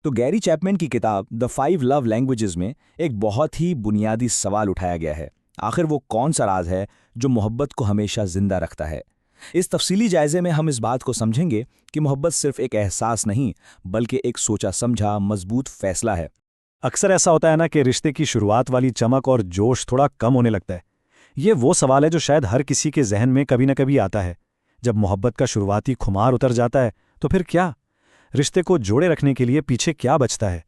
तो Gary Chapman की किताब द 5 लव लैंग्वेजेस में एक बहुत ही बुनियादी सवाल उठाया गया है। आखिर वो कौन सा राज है जो मोहब्बत को हमेशा जिंदा रखता है? इस तफसीली जायजे में हम इस बात को समझेंगे कि मोहब्बत सिर्फ एक एहसास नहीं, बल्कि एक सोचा समझा मजबूत फैसला है। अक्सर ऐसा होता है ना कि रिश्ते की शुरुआत वाली चमक और जोश थोड़ा कम होने लगता है। ये वो सवाल है जो शायद हर किसी के जहन में कभी न कभी आता है। जब मोहब्बत का शुरुआती खुमार उतर जाता है तो फिर क्या? रिश्ते को जोड़े रखने के लिए पीछे क्या बचता है?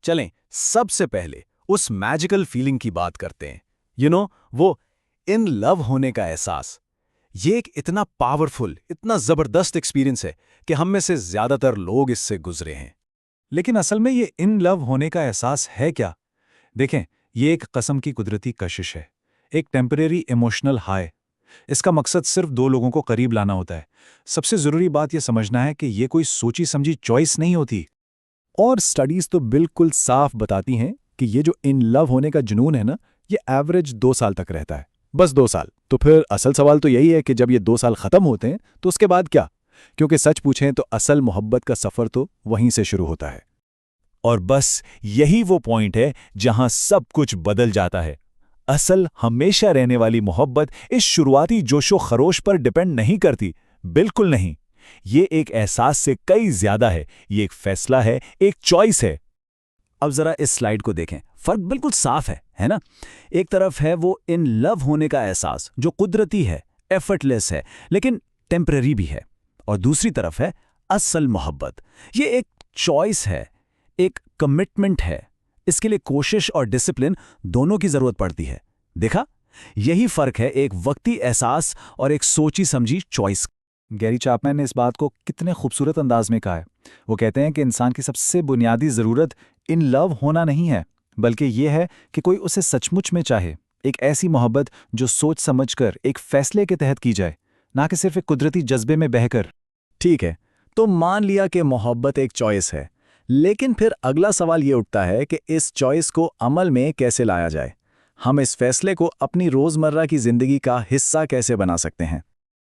चलें सबसे पहले उस मैजिकल फीलिंग की बात करते हैं। वो इन लव होने का एहसास। ये एक इतना पावरफुल, इतना जबरदस्त एक्सपीरियंस है कि हम में से ज्यादातर लोग इससे गुजरे हैं। लेकिन असल में ये इन लव होने का एहसास है क्या? देखें, ये एक कस्म की कुदरती कशिश है, एक टेम्परेरी इमोशनल हाई। इसका मकसद सिर्फ दो लोगों को करीब लाना होता है। सबसे जरूरी बात यह समझना है कि ये कोई सोची समझी चॉइस नहीं होती। और स्टडीज तो बिल्कुल साफ बताती हैं कि ये जो इन लव होने का जुनून है ना, ये एवरेज 2 साल तक रहता है। बस 2 साल। तो फिर असल सवाल तो यही है कि जब ये 2 साल खत्म होते हैं तो उसके बाद क्या? क्योंकि सच पूछें तो असल मोहब्बत का सफर तो वहीं से शुरू होता है। और बस यही वो पॉइंट है जहां सब कुछ बदल जाता है। असल हमेशा रहने वाली मोहब्बत इस शुरुआती जोशो खरोश पर डिपेंड नहीं करती, बिल्कुल नहीं। ये एक एहसास से कई ज्यादा है। ये एक फैसला है, एक चॉइस है। अब जरा इस स्लाइड को देखें, फर्क बिल्कुल साफ है ना? एक तरफ है वो इन लव होने का एहसास जो कुदरती है, एफर्टलेस है, लेकिन टेम्पररी भी है। और दूसरी तरफ है असल मोहब्बत। ये एक चॉइस है, एक कमिटमेंट है। इसके लिए कोशिश और डिसिप्लिन दोनों की जरूरत पड़ती है। देखा, यही फर्क है एक वक्ती एहसास और एक सोची समझी चॉइस। गैरी चैपमैन ने इस बात को कितने खूबसूरत अंदाज में कहा है। वो कहते हैं कि इंसान की सबसे बुनियादी ज़रूरत इन लव होना नहीं है, बल्कि ये है कि कोई उसे सचमुच में चाहे। एक ऐसी मोहब्बत जो सोच समझकर एक फैसले के तहत की जाए, ना कि सिर्फ एक कुदरती जज्बे में बहकर। ठीक है, तो मान लिया कि मोहब्बत एक चॉइस है, लेकिन फिर अगला सवाल ये उठता है कि इस चॉइस को अमल में कैसे लाया जाए? हम इस फैसले को अपनी रोज़मर्रा की ज़िंदगी का हिस्सा कैसे बना सकते हैं?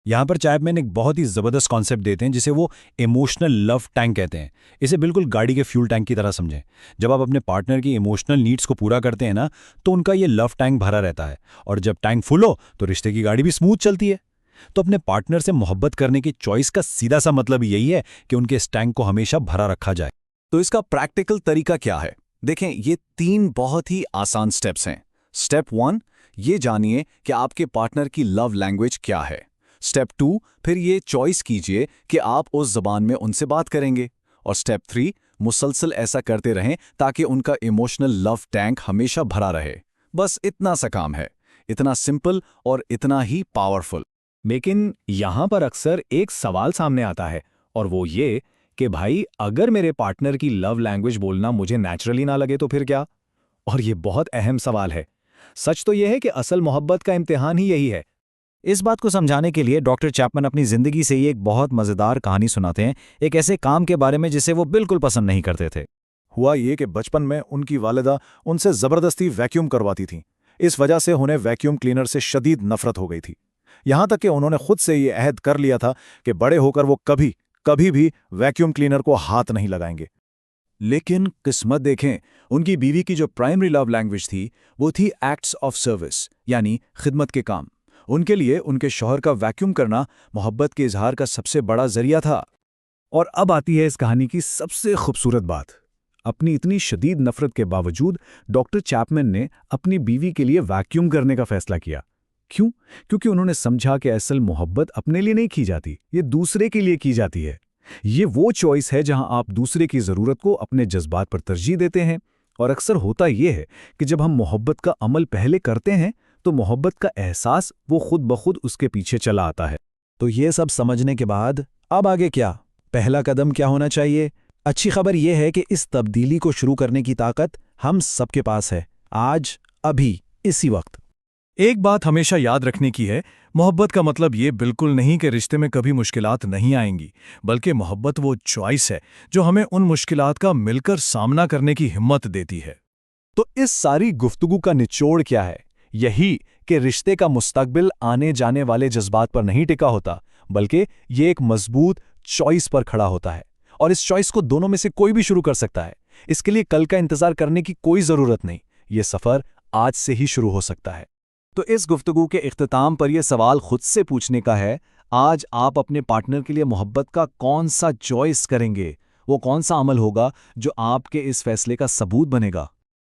यहाँ पर चैपमैन एक बहुत ही ज़बरदस्त कॉन्सेप्ट देते हैं जिसे वो इमोशनल लव टैंक कहते हैं। इसे बिल्कुल गाड़ी के फ्यूल टैंक की तरह समझें। जब आप अपने पार्टनर की इमोशनल नीड्स को पूरा करते हैं ना, तो उनका ये लव टैंक भरा रहता है। और जब टैंक फुल हो तो रिश्ते की गाड़ी भी स्मूथ चलती है। तो अपने पार्टनर से मोहब्बत करने की चॉइस का सीधा सा मतलब यही है कि उनके इस टैंक को हमेशा भरा रखा जाए। तो इसका प्रैक्टिकल तरीका क्या है? देखें, ये 3 बहुत ही आसान स्टेप्स हैं। स्टेप 1, ये जानिए कि आपके पार्टनर की लव लैंग्वेज क्या है। स्टेप 2, फिर ये चॉइस कीजिए कि आप उस ज़बान में उनसे बात करेंगे। और स्टेप 3, मुसलसल ऐसा करते रहें ताकि उनका इमोशनल लव टैंक हमेशा भरा रहे। बस इतना सा काम है, इतना सिंपल और इतना ही पावरफुल। लेकिन यहां पर अक्सर एक सवाल सामने आता है, और वो ये कि भाई, अगर मेरे पार्टनर की लव लैंग्वेज बोलना मुझे नेचुरली ना लगे तो फिर क्या? और ये बहुत अहम सवाल है। सच तो यह है कि असल मोहब्बत का इम्तिहान ही यही है। इस बात को समझाने के लिए डॉक्टर चैपमैन अपनी जिंदगी से ही एक बहुत मजेदार कहानी सुनाते हैं, एक ऐसे काम के बारे में जिसे वो बिल्कुल पसंद नहीं करते थे। हुआ ये कि बचपन में उनकी वालिदा उनसे ज़बरदस्ती वैक्यूम करवाती थीं। इस वजह से उन्हें वैक्यूम क्लीनर से शदीद नफरत हो गई थी। यहाँ तक कि उन्होंने खुद से ये अहद कर लिया था कि बड़े होकर वो कभी भी वैक्यूम क्लीनर को हाथ नहीं लगाएंगे। लेकिन किस्मत देखें, उनकी बीवी की जो प्राइमरी लव लैंग्वेज थी वो थी एक्ट्स ऑफ सर्विस, यानी खिदमत के काम। उनके लिए उनके शौहर का वैक्यूम करना मोहब्बत के इजहार का सबसे बड़ा जरिया था। और अब आती है इस कहानी की सबसे खूबसूरत बात। अपनी इतनी शदीद नफरत के बावजूद डॉक्टर चैपमैन ने अपनी बीवी के लिए वैक्यूम करने का फैसला किया। क्यों? क्योंकि उन्होंने समझा कि असल मोहब्बत अपने लिए नहीं की जाती, ये दूसरे के लिए की जाती है। ये वो चॉइस है जहां आप दूसरे की ज़रूरत को अपने जज्बात पर तरजीह देते हैं। और अक्सर होता यह है कि जब हम मोहब्बत का अमल पहले करते हैं तो मोहब्बत का एहसास वो खुद ब खुद उसके पीछे चला आता है। तो ये सब समझने के बाद अब आगे क्या? पहला कदम क्या होना चाहिए? अच्छी खबर यह है कि इस तब्दीली को शुरू करने की ताकत हम सबके पास है, आज, अभी, इसी वक्त। एक बात हमेशा याद रखने की है, मोहब्बत का मतलब ये बिल्कुल नहीं कि रिश्ते में कभी मुश्किलात नहीं आएंगी, बल्कि मोहब्बत वो चॉइस है जो हमें उन मुश्किलात का मिलकर सामना करने की हिम्मत देती है। तो इस सारी गुफ्तगू का निचोड़ क्या है? यही कि रिश्ते का मुस्तकबिल आने जाने वाले जज्बात पर नहीं टिका होता, बल्कि ये एक मजबूत चॉइस पर खड़ा होता है। और इस चॉइस को दोनों में से कोई भी शुरू कर सकता है। इसके लिए कल का इंतजार करने की कोई ज़रूरत नहीं, ये सफ़र आज से ही शुरू हो सकता है। तो इस गुफ्तगू के इख्तिताम पर यह सवाल खुद से पूछने का है, आज आप अपने पार्टनर के लिए मोहब्बत का कौन सा चॉइस करेंगे? वो कौन सा अमल होगा जो आपके इस फैसले का सबूत बनेगा?